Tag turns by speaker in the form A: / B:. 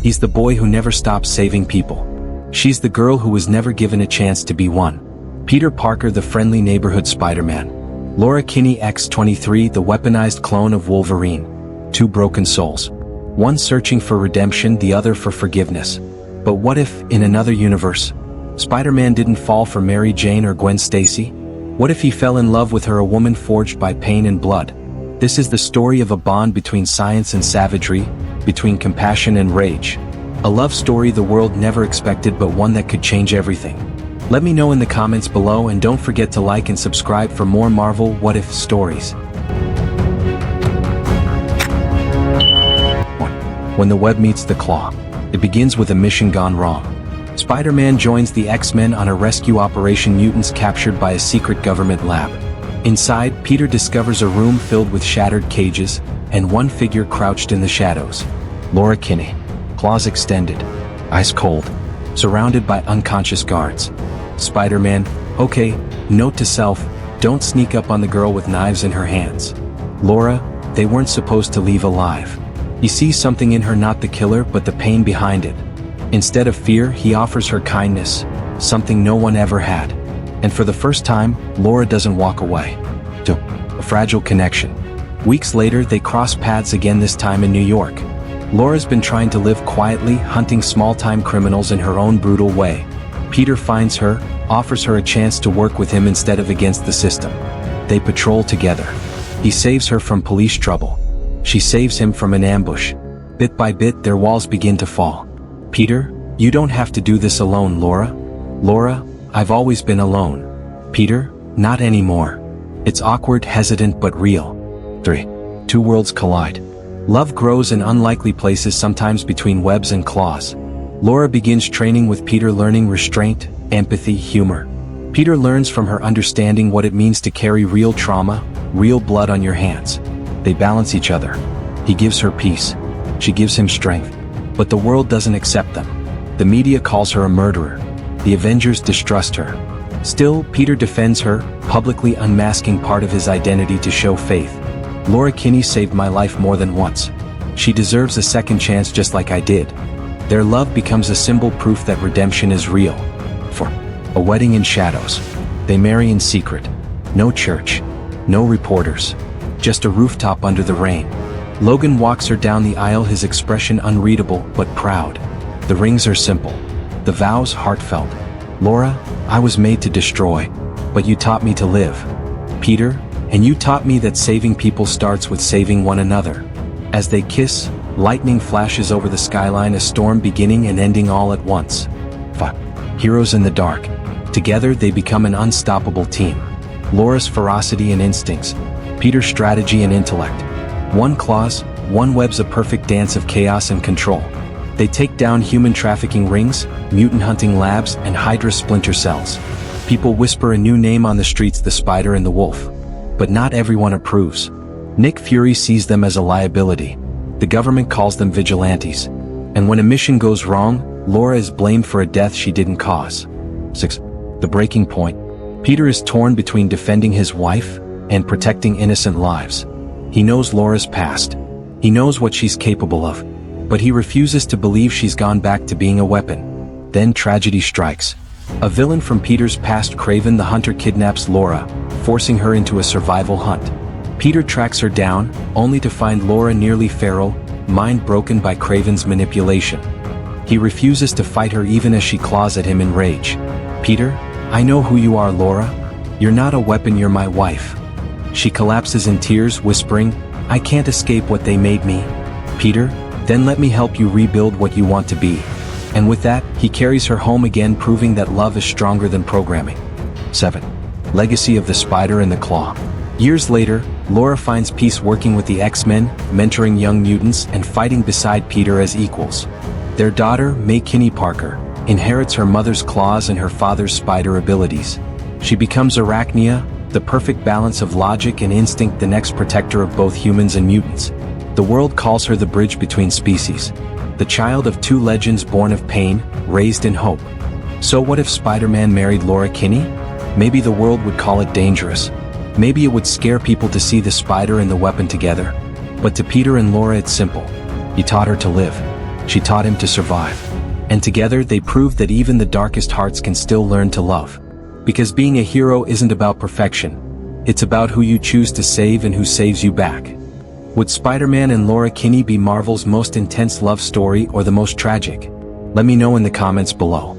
A: He's the boy who never stops saving people. She's the girl who was never given a chance to be one. Peter Parker, the friendly neighborhood Spider-Man. Laura Kinney X-23, the weaponized clone of Wolverine. Two broken souls. One searching for redemption, the other for forgiveness. But what if, in another universe, Spider-Man didn't fall for Mary Jane or Gwen Stacy? What if he fell in love with her, a woman forged by pain and blood? This is the story of a bond between science and savagery, between compassion and rage. A love story the world never expected, but one that could change everything. Let me know in the comments below, and don't forget to like and subscribe for more Marvel What If stories. When the web meets the claw. It begins with a mission gone wrong. Spider-Man joins the X-Men on a rescue operation, mutants captured by a secret government lab. Inside, Peter discovers a room filled with shattered cages, and one figure crouched in the shadows. Laura Kinney. Claws extended. Ice cold. Surrounded by unconscious guards. Spider-Man, okay, note to self, don't sneak up on the girl with knives in her hands. Laura, they weren't supposed to leave alive. He sees something in her, not the killer, but the pain behind it. Instead of fear, he offers her kindness, something no one ever had. And for the first time, Laura doesn't walk away. A fragile connection. Weeks later, they cross paths again, this time in New York. Laura's been trying to live quietly, hunting small-time criminals in her own brutal way. Peter finds her, offers her a chance to work with him instead of against the system. They patrol together. He saves her from police trouble. She saves him from an ambush. Bit by bit, their walls begin to fall. Peter, you don't have to do this alone, Laura. Laura, I've always been alone. Peter, not anymore. It's awkward, hesitant, but real. 3. Two worlds collide. Love grows in unlikely places, sometimes between webs and claws. Laura begins training with Peter, learning restraint, empathy, humor. Peter learns from her, understanding what it means to carry real trauma, real blood on your hands. They balance each other. He gives her peace. She gives him strength. But the world doesn't accept them. The media calls her a murderer. The Avengers distrust her. Still, Peter defends her, publicly unmasking part of his identity to show faith. Laura Kinney saved my life more than once. She deserves a second chance, just like I did. Their love becomes a symbol, proof that redemption is real. 4. A wedding in shadows. They marry in secret. No church. No reporters. Just a rooftop under the rain. Logan walks her down the aisle, his expression unreadable but proud. The rings are simple. The vows heartfelt. Laura, I was made to destroy, but you taught me to live. Peter, and you taught me that saving people starts with saving one another. As they kiss, lightning flashes over the skyline, a storm beginning and ending all at once. 5. Heroes in the dark. Together they become an unstoppable team. Laura's ferocity and instincts. Peter's strategy and intellect. One claws, one web's, a perfect dance of chaos and control. They take down human trafficking rings, mutant hunting labs, and Hydra splinter cells. People whisper a new name on the streets, the Spider and the Wolf. But not everyone approves. Nick Fury sees them as a liability. The government calls them vigilantes. And when a mission goes wrong, Laura is blamed for a death she didn't cause. 6. The breaking point. Peter is torn between defending his wife and protecting innocent lives. He knows Laura's past. He knows what she's capable of. But he refuses to believe she's gone back to being a weapon. Then tragedy strikes. A villain from Peter's past, Craven the Hunter, kidnaps Laura, forcing her into a survival hunt. Peter tracks her down, only to find Laura nearly feral, mind broken by Craven's manipulation. He refuses to fight her even as she claws at him in rage. Peter, I know who you are, Laura. You're not a weapon, you're my wife. She collapses in tears, whispering, I can't escape what they made me. Peter, then let me help you rebuild what you want to be. And with that, he carries her home again, proving that love is stronger than programming. 7. Legacy of the Spider and the Claw. Years later, Laura finds peace working with the X-Men, mentoring young mutants, and fighting beside Peter as equals. Their daughter, May Kinney Parker, inherits her mother's claws and her father's spider abilities. She becomes Arachnia, the perfect balance of logic and instinct, the next protector of both humans and mutants. The world calls her the bridge between species. The child of two legends, born of pain, raised in hope. So what if Spider-Man married Laura Kinney? Maybe the world would call it dangerous. Maybe it would scare people to see the spider and the weapon together. But to Peter and Laura it's simple. He taught her to live. She taught him to survive. And together they proved that even the darkest hearts can still learn to love. Because being a hero isn't about perfection. It's about who you choose to save and who saves you back. Would Spider-Man and Laura Kinney be Marvel's most intense love story or the most tragic? Let me know in the comments below.